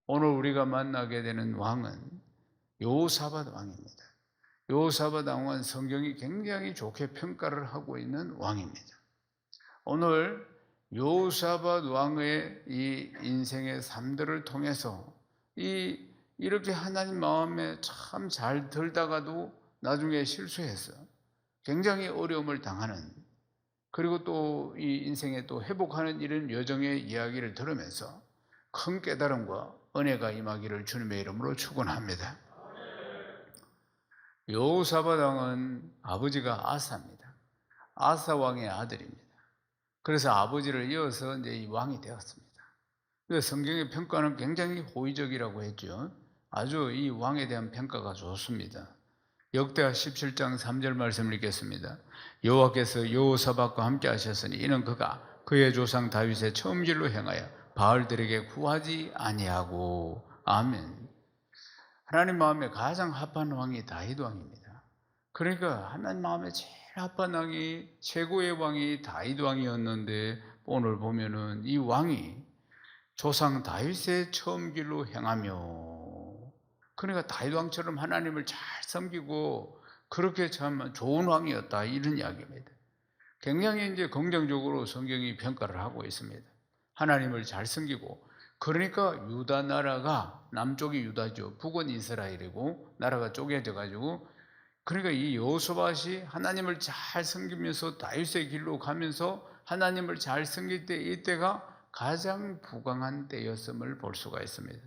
오늘 우리가 만나게 되는 왕은 여호사밧 왕입니다. 여호사밧 왕은 성경이 굉장히 좋게 평가를 하고 있는 왕입니다. 오늘 여호사밧 왕의 이 인생의 삶들을 통해서 이렇게 하나님 마음에 참 잘 들다가도 나중에 실수해서 굉장히 어려움을 당하는, 그리고 또 이 인생에 또 회복하는 이런 여정의 이야기를 들으면서 큰 깨달음과 은혜가 임하기를 주님의 이름으로 축원합니다. 여호사밧 왕은 아버지가 아사입니다. 아사 왕의 아들입니다. 그래서 아버지를 이어서 이제 이 왕이 되었습니다. 그래서 성경의 평가는 굉장히 호의적이라고 했죠. 아주 이 왕에 대한 평가가 좋습니다. 역대하 17장 3절 말씀을 읽겠습니다. 여호와께서 여호사밧과 함께 하셨으니 이는 그가 그의 조상 다윗의 처음질로 행하여 바알들에게 구하지 아니하고. 아멘. 하나님 마음에 가장 합한 왕이 다윗 왕입니다. 그러니까 하나님 마음에 제일 합한 왕이, 최고의 왕이 다윗 왕이었는데, 오늘 보면은 이 왕이 조상 다윗의 처음 길로 행하며, 그러니까 다윗 왕처럼 하나님을 잘 섬기고 그렇게 참 좋은 왕이었다, 이런 이야기입니다. 굉장히 이제 긍정적으로 성경이 평가를 하고 있습니다. 하나님을 잘 섬기고, 그러니까 유다 나라가, 남쪽이 유다죠, 북은 이스라엘이고 나라가 쪼개져 가지고, 그러니까 이 여호사밧이 하나님을 잘 섬기면서 다윗의 길로 가면서 하나님을 잘 섬길 때, 이때가 가장 부강한 때였음을 볼 수가 있습니다.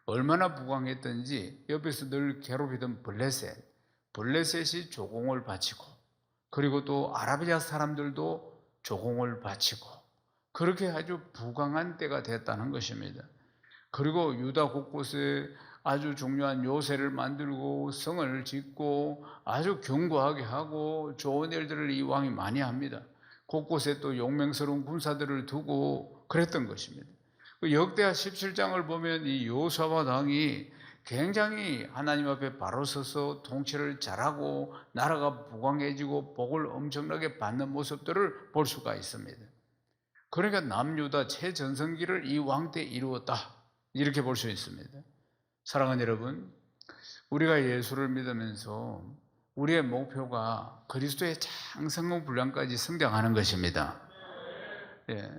얼마나 부강했던지 옆에서 늘 괴롭히던 블레셋이 조공을 바치고, 그리고 또 아라비아 사람들도 조공을 바치고, 그렇게 아주 부강한 때가 됐다는 것입니다. 그리고 유다 곳곳에 아주 중요한 요새를 만들고 성을 짓고 아주 견고하게 하고 좋은 일들을 이 왕이 많이 합니다. 곳곳에 또 용맹스러운 군사들을 두고 그랬던 것입니다. 역대하 17장을 보면 이 여호사밧 왕이 굉장히 하나님 앞에 바로 서서 통치를 잘하고 나라가 부강해지고 복을 엄청나게 받는 모습들을 볼 수가 있습니다. 그러니까 남유다 최전성기를 이 왕 때 이루었다, 이렇게 볼 수 있습니다. 사랑하는 여러분, 우리가 예수를 믿으면서 우리의 목표가 그리스도의 장성분량까지 성장하는 것입니다.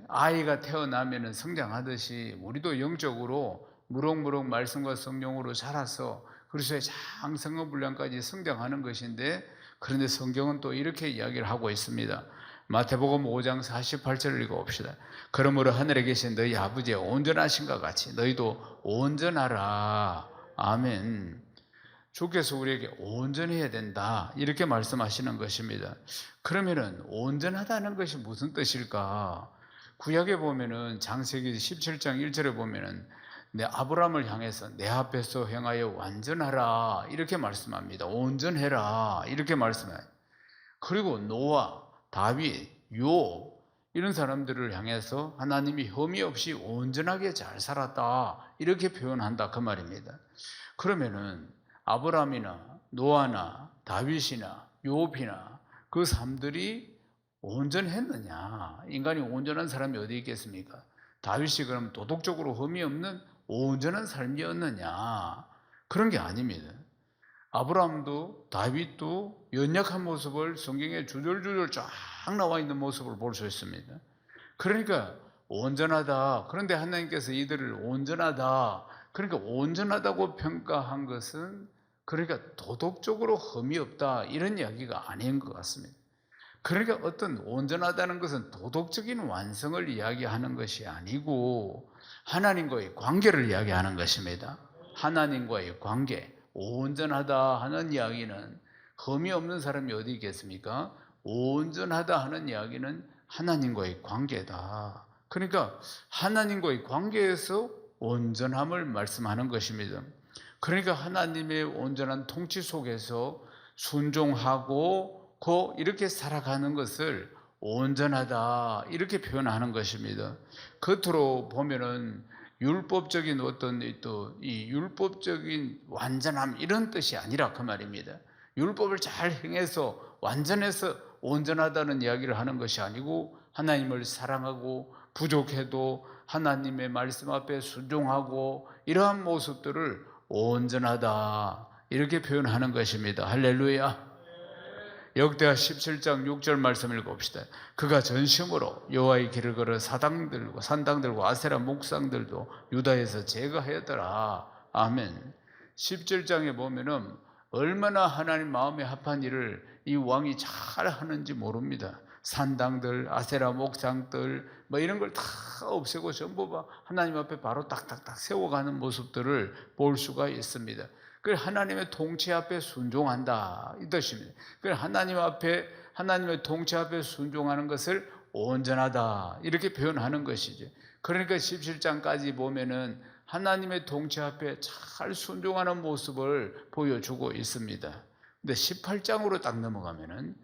아이가 태어나면 성장하듯이 우리도 영적으로 무럭무럭 말씀과 성령으로 자라서 그리스도의 장성분량까지 성장하는 것인데, 그런데 성경은 또 이렇게 이야기를 하고 있습니다. 마태복음 5장 48절을 읽어봅시다. 그러므로 하늘에 계신 너희 아버지의 온전하신것 같이 너희도 온전하라. 아멘. 주께서 우리에게 온전해야 된다, 이렇게 말씀하시는 것입니다. 그러면은 온전하다는 것이 무슨 뜻일까? 구약에 보면은 장세기 17장 1절에 보면은 내 아브라함을 향해서 내 앞에서 행하여 완전하라, 이렇게 말씀합니다. 온전해라, 이렇게 말씀해요. 그리고 노아, 다윗, 욥, 이런 사람들을 향해서 하나님이 흠이 없이 온전하게 잘 살았다, 이렇게 표현한다, 그 말입니다. 그러면은 아브라함이나 노아나 다윗이나 욥이나 그 사람들이 온전했느냐? 인간이 온전한 사람이 어디 있겠습니까? 다윗이 그럼 도덕적으로 흠이 없는 온전한 삶이었느냐? 그런 게 아닙니다. 아브라함도 다윗도 연약한 모습을 성경에 주절주절 쫙 나와 있는 모습을 볼 수 있습니다. 그러니까 온전하다, 그런데 하나님께서 이들을 온전하다, 그러니까 온전하다고 평가한 것은 그러니까 도덕적으로 흠이 없다, 이런 이야기가 아닌 것 같습니다. 그러니까 어떤 온전하다는 것은 도덕적인 완성을 이야기하는 것이 아니고 하나님과의 관계를 이야기하는 것입니다. 하나님과의 관계, 온전하다 하는 이야기는 흠이 없는 사람이 어디 있겠습니까? 온전하다 하는 이야기는 하나님과의 관계다. 그러니까 하나님과의 관계에서 온전함을 말씀하는 것입니다. 그러니까 하나님의 온전한 통치 속에서 순종하고 이렇게 살아가는 것을 온전하다, 이렇게 표현하는 것입니다. 겉으로 보면은 율법적인 어떤 또 이 율법적인 완전함, 이런 뜻이 아니라 그 말입니다. 율법을 잘 행해서 완전해서 온전하다는 이야기를 하는 것이 아니고 하나님을 사랑하고 부족해도 하나님의 말씀 앞에 순종하고 이러한 모습들을 온전하다 이렇게 표현하는 것입니다. 할렐루야. 역대하 17장 6절 말씀 읽어봅시다. 그가 전심으로 여호와의 길을 걸어 산당들과 아세라 목상들도 유다에서 제거하였더라. 아멘. 17장에 보면은 얼마나 하나님 마음에 합한 일을 이 왕이 잘 하는지 모릅니다. 산당들, 아세라 목상들 뭐 이런 걸 다 없애고 전부 하나님 앞에 바로 딱딱딱 세워가는 모습들을 볼 수가 있습니다. 그 하나님의 통치 앞에 순종한다 이 뜻입니다. 그 하나님의 통치 앞에 순종하는 것을 온전하다 이렇게 표현하는 것이죠. 그러니까 17장까지 보면은 하나님의 통치 앞에 잘 순종하는 모습을 보여주고 있습니다. 근데 18장으로 딱 넘어가면은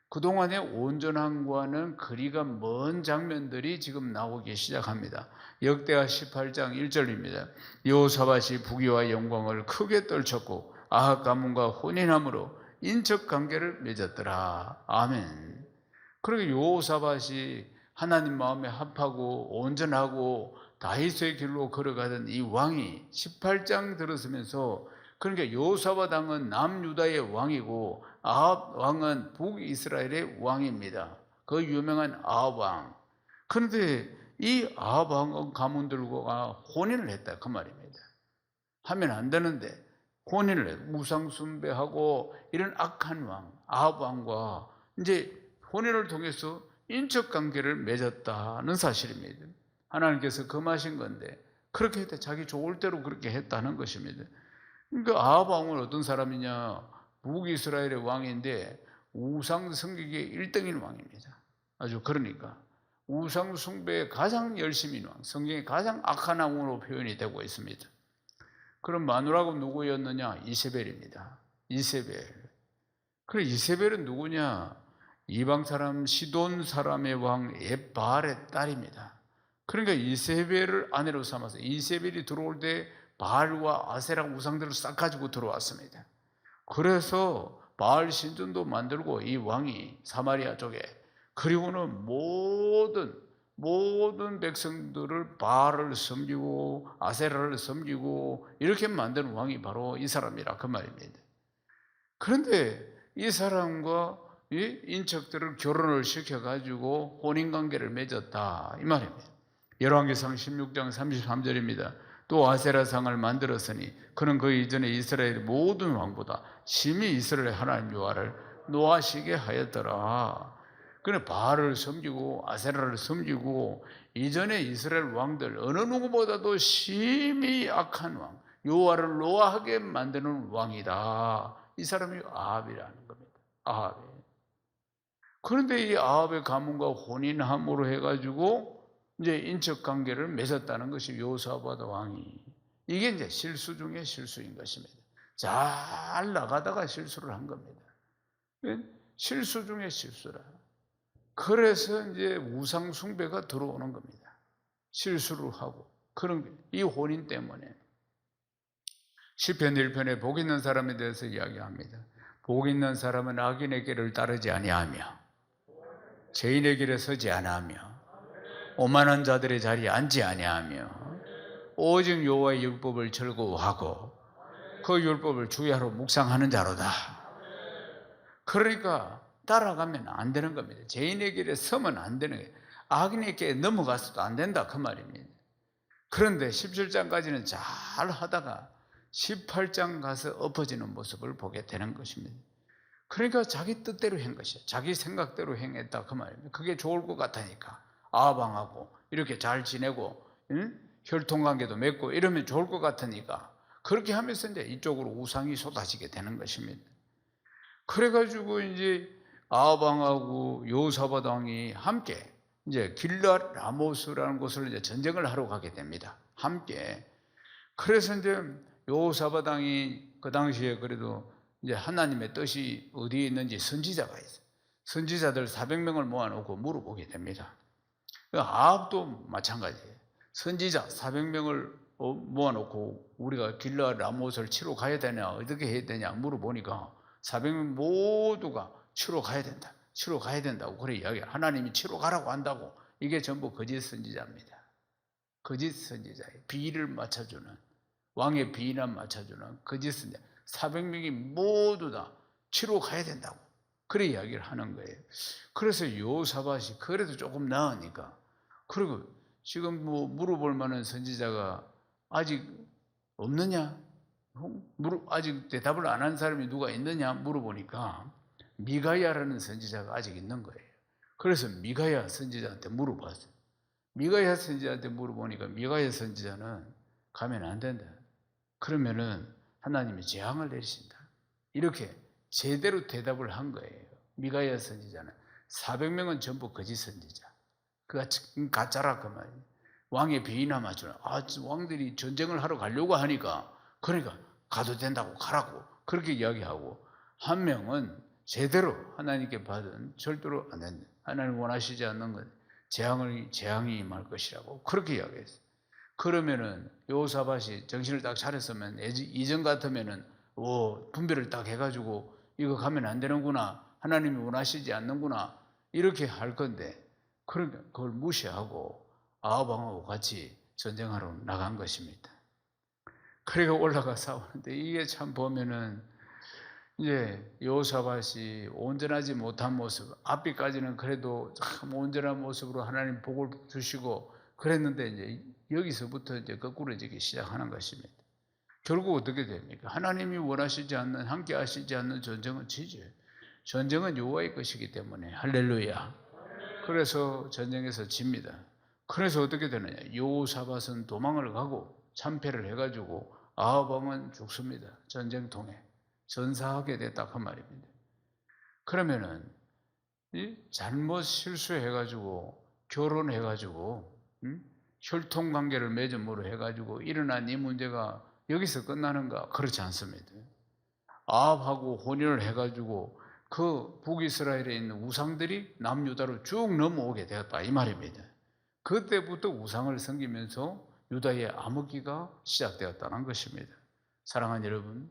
그동안의 온전함과는 거리가 먼 장면들이 지금 나오기 시작합니다. 역대하 18장 1절입니다. 여호사밧이 부귀와 영광을 크게 떨쳤고 아합 가문과 혼인함으로 인척 관계를 맺었더라. 아멘. 그러게 여호사밧이 하나님 마음에 합하고 온전하고 다윗의 길로 걸어가던 이 왕이 18장 들었으면서 그러니까 여호사밧 왕은 남유다의 왕이고 아합 왕은 북이스라엘의 왕입니다. 그 유명한 아합 왕. 그런데 이 아합 왕 가문들과 혼인을 했다 그 말입니다. 하면 안 되는데 혼인을 해 우상 숭배하고 이런 악한 왕 아합 왕과 이제 혼인을 통해서 인척 관계를 맺었다는 사실입니다. 하나님께서 금하신 건데 그렇게 했다 자기 좋을 대로 그렇게 했다는 것입니다. 그러니까 아합 왕은 어떤 사람이냐? 북이스라엘의 왕인데 우상 섬기기에 1등인 왕입니다. 아주 그러니까 우상 숭배에 가장 열심인 왕, 성경에 가장 악한 왕으로 표현이 되고 있습니다. 그럼 마누라가 누구였느냐? 이세벨입니다. 이세벨. 그래 이세벨은 누구냐? 이방 사람 시돈 사람의 왕 엣바알의 딸입니다. 그러니까 이세벨을 아내로 삼아서 이세벨이 들어올 때 바알과 아세라 우상들을 싹 가지고 들어왔습니다. 그래서 바알 신전도 만들고 이 왕이 사마리아 쪽에 그리고는 모든 백성들을 바알을 섬기고 아세라를 섬기고 이렇게 만드는 왕이 바로 이 사람이라 그 말입니다. 그런데 이 사람과 이 인척들을 결혼을 시켜가지고 혼인관계를 맺었다 이 말입니다. 열왕기상 16장 33절입니다. 또 아세라상을 만들었으니 그는 그 이전에 이스라엘 모든 왕보다 심히 이스라엘 하나님 여호와를 노하시게 하였더라. 그는 바알을 섬기고 아세라를 섬기고 이전에 이스라엘 왕들 어느 누구보다도 심히 악한 왕 여호와를 노하게 만드는 왕이다. 이 사람이 아합이라는 겁니다. 아합. 그런데 이 아합의 가문과 혼인함으로 해가지고 이제 인척 관계를 맺었다는 것이 여호사밧 왕이. 이게 이제 실수 중에 실수인 것입니다. 잘 나가다가 실수를 한 겁니다. 실수 중에 실수라. 그래서 이제 우상 숭배가 들어오는 겁니다. 실수를 하고 그런 이 혼인 때문에. 시편 1편에 복 있는 사람에 대해서 이야기합니다. 복 있는 사람은 악인의 길을 따르지 아니하며 죄인의 길에 서지 아니하며 오만한 자들의 자리에 앉지 아니하며 오직 여호와의 율법을 즐거워하고 그 율법을 주야로 묵상하는 자로다. 그러니까 따라가면 안 되는 겁니다. 죄인의 길에 서면 안 되는 거예요. 악인의 길에 넘어가서도 안 된다 그 말입니다. 그런데 17장까지는 잘 하다가 18장 가서 엎어지는 모습을 보게 되는 것입니다. 그러니까 자기 뜻대로 한 것이에요. 자기 생각대로 행했다 그 말입니다. 그게 좋을 것 같으니까 아방하고 이렇게 잘 지내고 혈통관계도 맺고 이러면 좋을 것 같으니까 그렇게 하면서 이제 이쪽으로 우상이 쏟아지게 되는 것입니다. 그래가지고 이제 아방하고 여호사밧 왕이 함께 이제 길랏 라모스라는 곳을 이제 전쟁을 하러 가게 됩니다. 함께. 그래서 이제 여호사밧 왕이 그 당시에 그래도 이제 하나님의 뜻이 어디에 있는지 선지자가 있어요. 선지자들 400명을 모아놓고 물어보게 됩니다. 아합도 마찬가지예요. 선지자 400명을 모아놓고 우리가 길랏 라모스를 치러 가야 되냐 어떻게 해야 되냐 물어보니까 400명 모두가 치러 가야 된다. 치러 가야 된다고 그래 이야기해요. 하나님이 치러 가라고 한다고 이게 전부 거짓 선지자입니다. 거짓 선지자예요. 비위를 맞춰주는, 왕의 비위나 맞춰주는 거짓 선지자. 400명이 모두 다 치러 가야 된다고 그래 이야기를 하는 거예요. 그래서 여호사밧이 그래도 조금 나으니까, 그리고 지금 뭐 물어볼 만한 선지자가 아직 없느냐? 아직 대답을 안 한 사람이 누가 있느냐 물어보니까 미가야라는 선지자가 아직 있는 거예요. 그래서 미가야 선지자한테 물어봤어요. 미가야 선지자한테 물어보니까 미가야 선지자는 가면 안 된다. 그러면은 하나님이 재앙을 내리신다. 이렇게 제대로 대답을 한 거예요. 미가야 선지자는. 400명은 전부 거짓 선지자. 그가 가짜라 그 말이에요. 왕의 비위나 맞추는. 왕들이 전쟁을 하러 가려고 하니까 그러니까 가도 된다고 가라고 그렇게 이야기하고, 한 명은 제대로 하나님께 받은 절대로 안 된다. 하나님 원하시지 않는 건 재앙이 임할 것이라고 그렇게 이야기했어요. 그러면은 여호사밧이 정신을 딱 차렸으면 이전 같으면은 분별을 딱 해가지고 이거 가면 안 되는구나, 하나님이 원하시지 않는구나 이렇게 할 건데, 그러니까 그걸 무시하고 아합 왕하고 같이 전쟁하러 나간 것입니다. 그러니까 올라가 싸우는데, 이게 참 보면은 이제 여호사밧이 온전하지 못한 모습, 앞뒤까지는 그래도 참 온전한 모습으로 하나님 복을 주시고 그랬는데, 이제 여기서부터 이제 거꾸로지기 시작하는 것입니다. 결국 어떻게 됩니까? 하나님이 원하시지 않는, 함께 하시지 않는 전쟁은 지죠. 전쟁은 여호와의 것이기 때문에. 할렐루야. 그래서 전쟁에서 집니다. 그래서 어떻게 되느냐? 여호사밧은 도망을 가고 참패를 해가지고 아합 왕은 죽습니다. 전쟁통에 전사하게 됐다 그 말입니다. 그러면은 잘못 실수해가지고 결혼해가지고 혈통관계를 맺음으로 해가지고 일어난 이 문제가 여기서 끝나는가? 그렇지 않습니다. 아합하고 혼인을 해가지고 그 북이스라엘에 있는 우상들이 남유다로 쭉 넘어오게 되었다 이 말입니다. 그때부터 우상을 섬기면서 유다의 암흑기가 시작되었다는 것입니다. 사랑하는 여러분,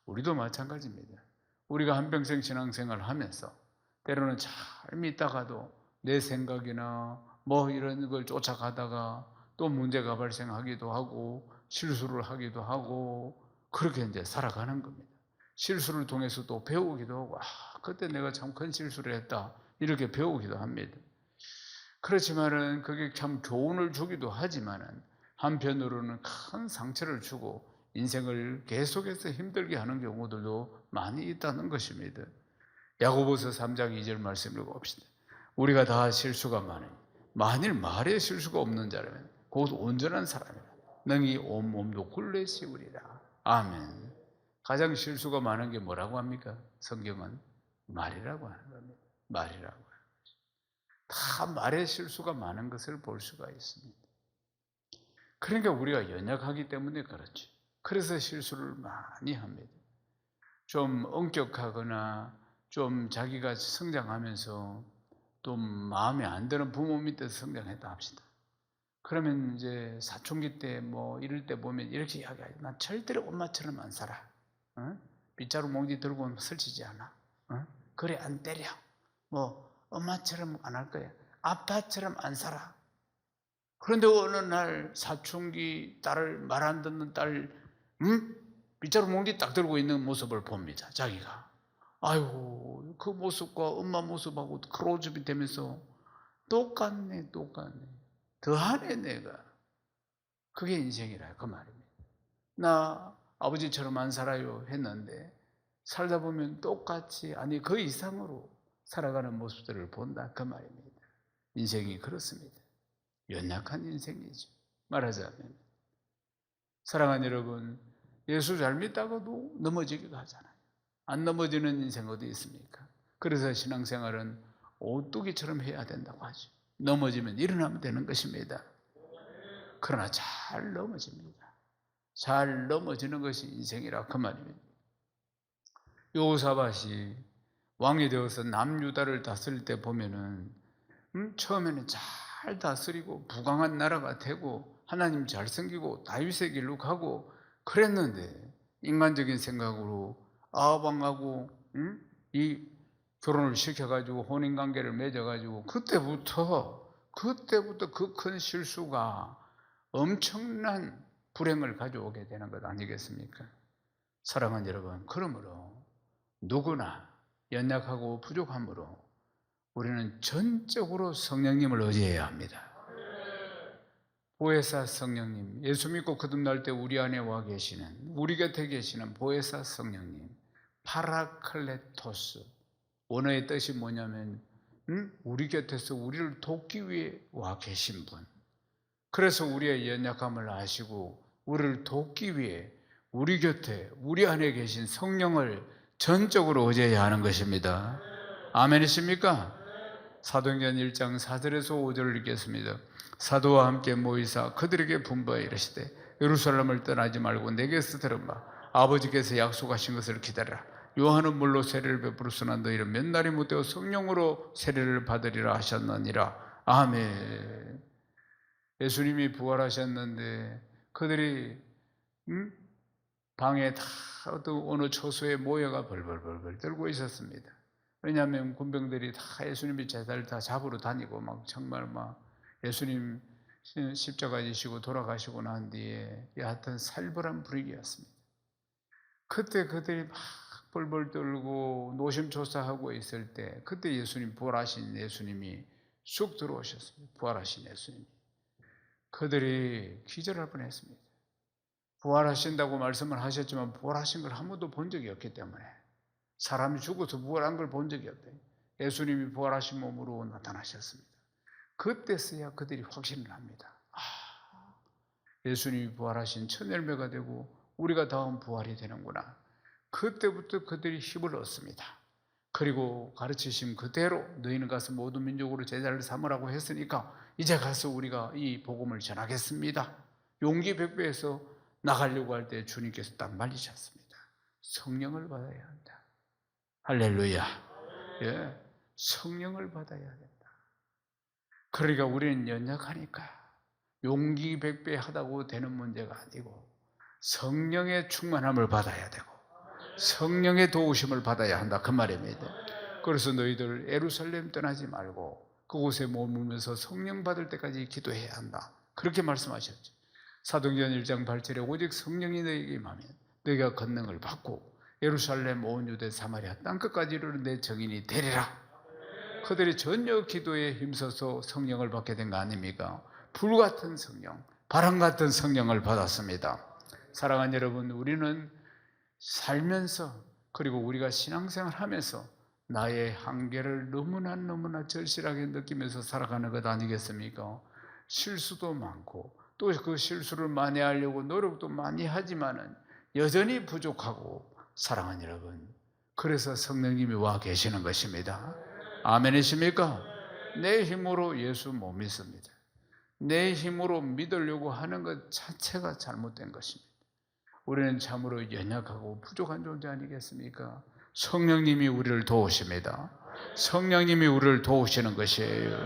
우리도 마찬가지입니다. 우리가 한평생 신앙생활을 하면서 때로는 잘 믿다가도 내 생각이나 뭐 이런 걸 쫓아가다가 또 문제가 발생하기도 하고 실수를 하기도 하고 그렇게 이제 살아가는 겁니다. 실수를 통해서 또 배우기도 하고, 그때 내가 참 큰 실수를 했다 이렇게 배우기도 합니다. 그렇지만은 그게 참 교훈을 주기도 하지만은 한편으로는 큰 상처를 주고 인생을 계속해서 힘들게 하는 경우들도 많이 있다는 것입니다. 야고보서 3장 2절 말씀을 봅시다. 우리가 다 실수가 많으니 만일 말에 실수가 없는 자라면 곧 온전한 사람이라 능히 온 몸도 굴레 씌우리라. 아멘. 가장 실수가 많은 게 뭐라고 합니까? 성경은 말이라고 하는 겁니다. 말이라고. 다 말에 실수가 많은 것을 볼 수가 있습니다. 그러니까 우리가 연약하기 때문에 그렇죠. 그래서 실수를 많이 합니다. 좀 엄격하거나 좀 자기가 성장하면서 또 마음에 안 드는 부모 밑에서 성장했다 합시다. 그러면 이제 사춘기 때 뭐 이럴 때 보면 이렇게 이야기하죠. 난 절대로 엄마처럼 안 살아. 빗자루 몽지 들고 설치지 않아. 그래 안 때려. 뭐 엄마처럼 안 할 거야. 아빠처럼 안 살아. 그런데 어느 날 사춘기 딸을 말 안 듣는 딸, 빗자루 몽지 딱 들고 있는 모습을 봅니다. 자기가. 아이고 그 모습과 엄마 모습하고 크로즈업이 되면서 똑같네. 더하네 내가. 그게 인생이라 그 말입니다. 나 아버지처럼 안 살아요 했는데 살다 보면 똑같이 아니 그 이상으로 살아가는 모습들을 본다 그 말입니다. 인생이 그렇습니다. 연약한 인생이죠. 말하자면 사랑하는 여러분, 예수 잘 믿다가도 넘어지기도 하잖아요. 안 넘어지는 인생 어디 있습니까? 그래서 신앙생활은 오뚜기처럼 해야 된다고 하죠. 넘어지면 일어나면 되는 것입니다. 그러나 잘 넘어집니다. 잘 넘어지는 것이 인생이라 그 말입니다. 여호사밧이 왕이 되어서 남유다를 다스릴 때 보면은 처음에는 잘 다스리고 부강한 나라가 되고 하나님 잘 섬기고 다윗의 길로 가고 그랬는데 인간적인 생각으로 아합 왕하고 이 결혼을 시켜가지고 혼인관계를 맺어가지고 그때부터 그때부터 그 큰 실수가 엄청난 불행을 가져오게 되는 것 아니겠습니까? 사랑하는 여러분, 그러므로 누구나 연약하고 부족함으로 우리는 전적으로 성령님을 의지해야 합니다. 보혜사 성령님, 예수 믿고 거듭날 때 우리 안에 와 계시는, 우리 곁에 계시는 보혜사 성령님, 파라클레토스. 원어의 뜻이 뭐냐면 우리 곁에서 우리를 돕기 위해 와 계신 분. 그래서 우리의 연약함을 아시고 우리를 돕기 위해 우리 곁에, 우리 안에 계신 성령을 전적으로 의지해야 하는 것입니다. 아멘이십니까? 사도행전 1장 4절에서 5절을 읽겠습니다. 사도와 함께 모이사 그들에게 분부하여 이르시되 예루살렘을 떠나지 말고 내게서 들어봐 아버지께서 약속하신 것을 기다리라. 요한은 물로 세례를 베풀었으나 너희는 몇 날이 못되어 성령으로 세례를 받으리라 하셨느니라. 아멘. 예수님이 부활하셨는데 그들이 방에 다 어느 초소에 모여가 벌벌벌 떨고 있었습니다. 왜냐하면 군병들이 다 예수님의 제자를 다 잡으러 다니고 막 정말 막 예수님 십자가 지시고 돌아가시고 난 뒤에 여하튼 살벌한 분위기였습니다. 그때 그들이 막 벌벌 떨고 노심초사하고 있을 때 그때 예수님, 부활하신 예수님이 쑥 들어오셨습니다. 부활하신 예수님이. 그들이 기절할 뻔했습니다. 부활하신다고 말씀을 하셨지만 부활하신 걸 한 번도 본 적이 없기 때문에, 사람이 죽어서 부활한 걸 본 적이 없대요. 예수님이 부활하신 몸으로 나타나셨습니다. 그때서야 그들이 확신을 합니다. 예수님이 부활하신 첫 열매가 되고 우리가 다음 부활이 되는구나. 그때부터 그들이 힘을 얻습니다. 그리고 가르치신 그대로 너희는 가서 모든 민족으로 제자를 삼으라고 했으니까 이제 가서 우리가 이 복음을 전하겠습니다. 용기 백배해서 나가려고 할 때 주님께서 딱 말리셨습니다. 성령을 받아야 한다. 할렐루야. 예, 성령을 받아야 된다. 그러니까 우리는 연약하니까 용기 백배하다고 되는 문제가 아니고 성령의 충만함을 받아야 되고 성령의 도우심을 받아야 한다, 그 말입니다. 그래서 너희들 예루살렘 떠나지 말고 그곳에 머물면서 성령 받을 때까지 기도해야 한다, 그렇게 말씀하셨죠. 사도행전 1장 8절에 오직 성령이 너희에게 임하면 너희가 권능을 받고 예루살렘 온 유대 사마리아 땅끝까지 이르는 내 증인이 되리라. 그들이 전혀 기도에 힘써서 성령을 받게 된 거 아닙니까? 불같은 성령, 바람 같은 성령을 받았습니다. 사랑하는 여러분, 우리는 살면서 그리고 우리가 신앙생활 하면서 나의 한계를 너무나 절실하게 느끼면서 살아가는 것 아니겠습니까? 실수도 많고 또 그 실수를 만회하려고 노력도 많이 하지만은 여전히 부족하고, 사랑하는 여러분, 그래서 성령님이 와 계시는 것입니다. 아멘이십니까? 내 힘으로 예수 못 믿습니다. 내 힘으로 믿으려고 하는 것 자체가 잘못된 것입니다. 우리는 참으로 연약하고 부족한 존재 아니겠습니까? 성령님이 우리를 도우십니다. 성령님이 우리를 도우시는 것이에요.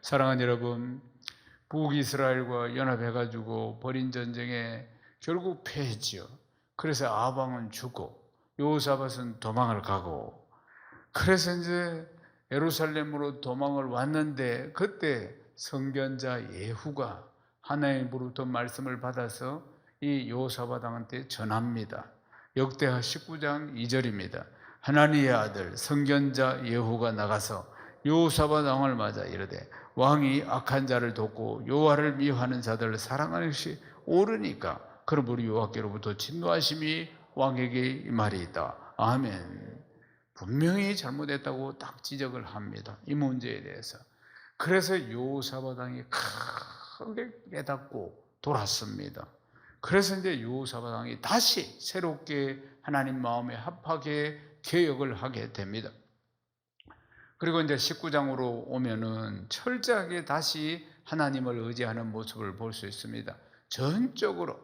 사랑하는 여러분, 북이스라엘과 연합해가지고 벌인 전쟁에 결국 패했지요. 그래서 아방은 죽고 여호사밧은 도망을 가고, 그래서 이제 예루살렘으로 도망을 왔는데 그때 선견자 예후가 하나님으로부터 말씀을 받아서 이 여호사밧 왕한테 전합니다. 역대하 19장 2절입니다. 하나님의 아들 선견자 예후가 나가서 여호사밧 왕을 맞아 이르되 왕이 악한 자를 돕고 여호와를 미워하는 자들을 사랑하는 것이 옳으니까 그러므로 여호와께로부터 진노하심이 왕에게 임하리 있다. 아멘. 분명히 잘못했다고 딱 지적을 합니다, 이 문제에 대해서. 그래서 여호사밧 왕이 크게 깨닫고 돌았습니다. 그래서 이제 여호사밧 왕이 다시 새롭게 하나님 마음에 합하게 개혁을 하게 됩니다. 그리고 이제 19장으로 오면은 철저하게 다시 하나님을 의지하는 모습을 볼 수 있습니다. 전적으로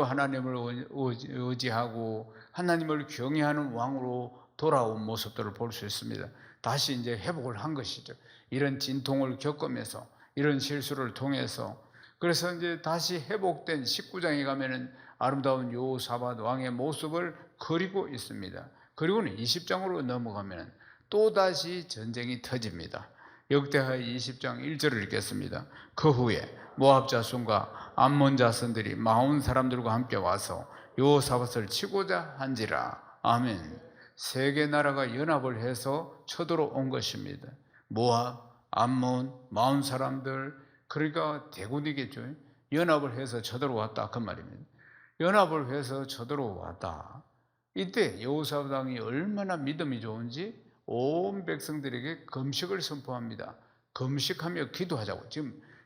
하나님을 의지하고 하나님을 경외하는 왕으로 돌아온 모습들을 볼 수 있습니다. 다시 이제 회복을 한 것이죠. 이런 진통을 겪으면서, 이런 실수를 통해서. 그래서 이제 다시 회복된 19장에 가면은 아름다운 여호사밧 왕의 모습을 그리고 있습니다. 그리고는 20장으로 넘어가면 또다시 전쟁이 터집니다. 역대하 20장 1절을 읽겠습니다. 그 후에 모압 자손과 암몬 자손들이 마온 사람들과 함께 와서 여호사밧을 치고자 한지라. 아멘. 세 개 나라가 연합을 해서 쳐들어온 것입니다. 모압, 암몬, 마온 사람들, 그러니까 대군이겠죠. 연합을 해서 쳐들어왔다 그 말입니다. 연합을 해서 쳐들어왔다. 이때 여호사밧 왕이 얼마나 믿음이 좋은지 온 백성들에게 금식을 선포합니다. 금식하며 기도하자고.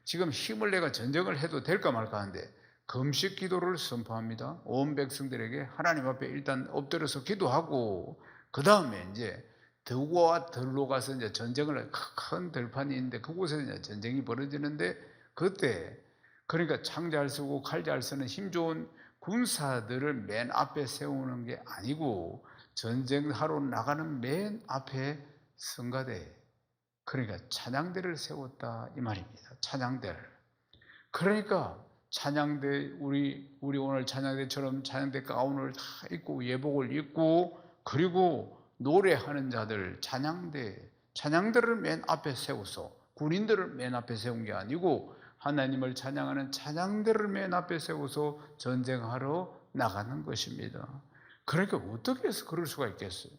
지금 힘을 내가 전쟁을 해도 될까 말까 하는데 금식 기도를 선포합니다. 온 백성들에게 하나님 앞에 일단 엎드려서 기도하고, 그 다음에 이제 드고와 들로 가서 이제 전쟁을, 큰 들판이 있는데 그곳에서 이제 전쟁이 벌어지는데, 그때 그러니까 창 잘 쓰고 칼 잘 쓰는 힘 좋은 군사들을 맨 앞에 세우는 게 아니고 전쟁하러 나가는 맨 앞에 성가대, 그러니까 찬양대를 세웠다 이 말입니다. 찬양대를. 그러니까 찬양대, 우리 오늘 찬양대처럼 찬양대 가운을 다 입고 예복을 입고, 그리고 노래하는 자들, 찬양대를 맨 앞에 세워서, 군인들을 맨 앞에 세운 게 아니고 하나님을 찬양하는 찬양대를 맨 앞에 세워서 전쟁하러 나가는 것입니다. 그러니까 어떻게 해서 그럴 수가 있겠어요?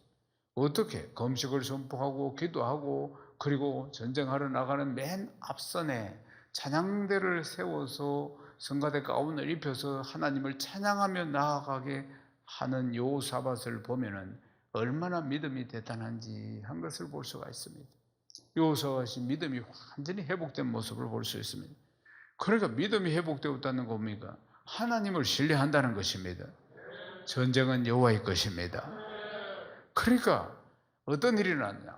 어떻게 금식을 선포하고 기도하고 그리고 전쟁하러 나가는 맨 앞선에 찬양대를 세워서 성가대 가운을 입혀서 하나님을 찬양하며 나아가게 하는 여호사밧을 보면은 얼마나 믿음이 대단한지 한 것을 볼 수가 있습니다. 여호사밧이 믿음이 완전히 회복된 모습을 볼 수 있습니다. 그러니까 믿음이 회복되었다는 거 뭡니까? 하나님을 신뢰한다는 것입니다. 전쟁은 여호와의 것입니다. 그러니까 어떤 일이 났냐?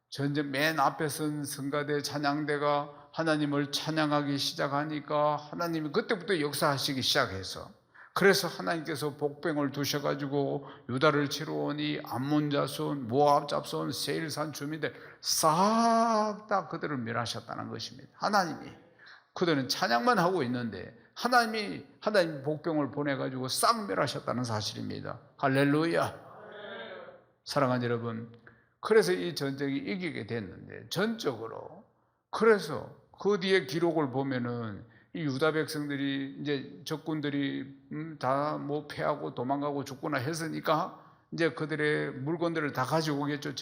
전쟁 맨 앞에 선 성가대 찬양대가 하나님을 찬양하기 시작하니까 하나님이 그때부터 역사하시기 시작해서, 그래서 하나님께서 복병을 두셔가지고 유다를 치러 오니 암몬 자손, 모압 자손, 세일산 주민들 싹 다 그들을 멸하셨다는 것입니다. 하나님이. 그들은 찬양만 하고 있는데 하나님 복병을 보내가지고 싹 멸하셨다는 사실입니다. 할렐루야. 사랑하는 여러분, 그래서 이 전쟁이 이기게 됐는데 전적으로, 그래서 그 뒤에 기록을 보면은 이 유다 백성들이 이제 적군들이 다 뭐 패하고 도망가고 죽거나 했으니까 이제 그들의 물건들을 다 가지고 오겠죠.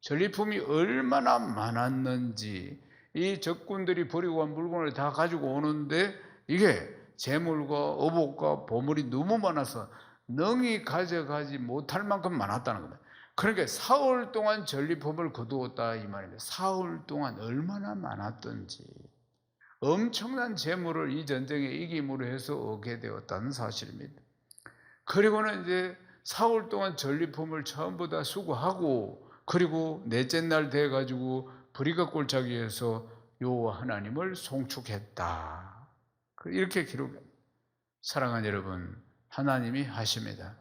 전리품이 얼마나 많았는지, 이 적군들이 버리고 간 물건을 다 가지고 오는데 이게 재물과 어복과 보물이 너무 많아서 능히 가져가지 못할 만큼 많았다는 겁니다. 그러니까 사흘 동안 전리품을 거두었다 이 말입니다. 사흘 동안 얼마나 많았던지 엄청난 재물을 이 전쟁에 이김으로 해서 얻게 되었다는 사실입니다. 그리고는 이제 사흘 동안 전리품을 전부 다 수거하고, 그리고 넷째 날 돼가지고 브리가 골짜기에서 여호와 하나님을 송축했다. 이렇게 기록합니다. 사랑하는 여러분, 하나님이 하십니다.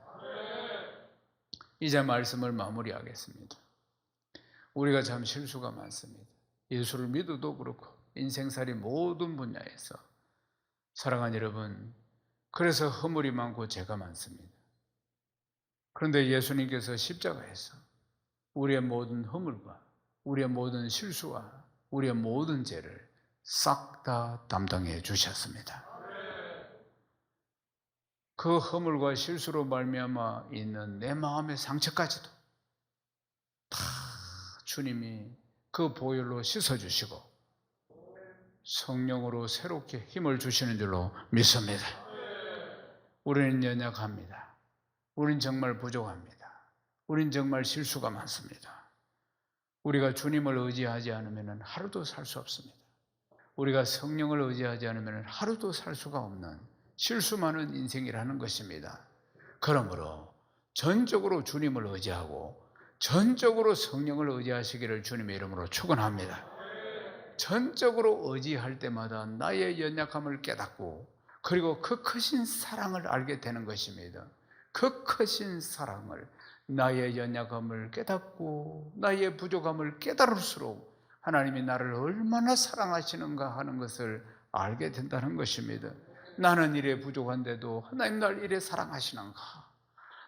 이제 말씀을 마무리하겠습니다. 우리가 참 실수가 많습니다. 예수를 믿어도 그렇고 인생살이 모든 분야에서. 사랑하는 여러분, 그래서 허물이 많고 죄가 많습니다. 그런데 예수님께서 십자가에서 우리의 모든 허물과 우리의 모든 실수와 우리의 모든 죄를 싹 다 담당해 주셨습니다. 그 허물과 실수로 말미암아 있는 내 마음의 상처까지도 다 주님이 그 보혈로 씻어주시고 성령으로 새롭게 힘을 주시는 줄로 믿습니다. 우리는 연약합니다. 우린 정말 부족합니다. 우린 정말 실수가 많습니다. 우리가 주님을 의지하지 않으면 하루도 살 수 없습니다. 우리가 성령을 의지하지 않으면 하루도 살 수가 없는 실수 많은 인생이라는 것입니다. 그러므로 전적으로 주님을 의지하고 전적으로 성령을 의지하시기를 주님의 이름으로 축원합니다. 전적으로 의지할 때마다 나의 연약함을 깨닫고, 그리고 그 크신 사랑을 알게 되는 것입니다. 그 크신 사랑을, 나의 연약함을 깨닫고 나의 부족함을 깨달을수록 하나님이 나를 얼마나 사랑하시는가 하는 것을 알게 된다는 것입니다. 나는 이래 부족한데도 하나님 날 이래 사랑하시는가?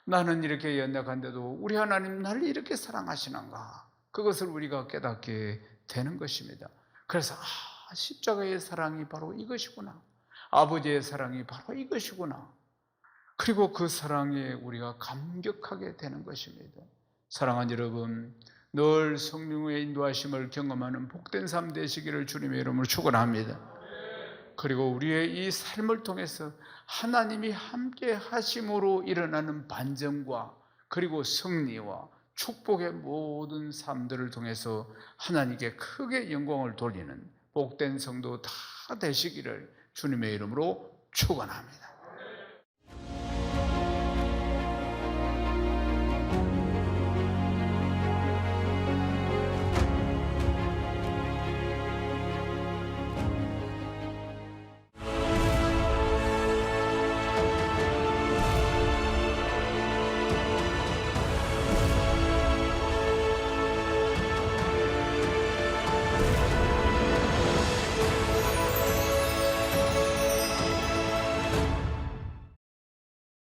나는 이렇게 연약한데도 우리 하나님 날 이렇게 사랑하시는가? 그것을 우리가 깨닫게 되는 것입니다. 그래서 십자가의 사랑이 바로 이것이구나. 아버지의 사랑이 바로 이것이구나. 그리고 그 사랑에 우리가 감격하게 되는 것입니다. 사랑하는 여러분, 늘 성령의 인도하심을 경험하는 복된 삶 되시기를 주님의 이름으로 축원합니다. 그리고 우리의 이 삶을 통해서 하나님이 함께 하심으로 일어나는 반전과 그리고 승리와 축복의 모든 삶들을 통해서 하나님께 크게 영광을 돌리는 복된 성도 다 되시기를 주님의 이름으로 축원합니다.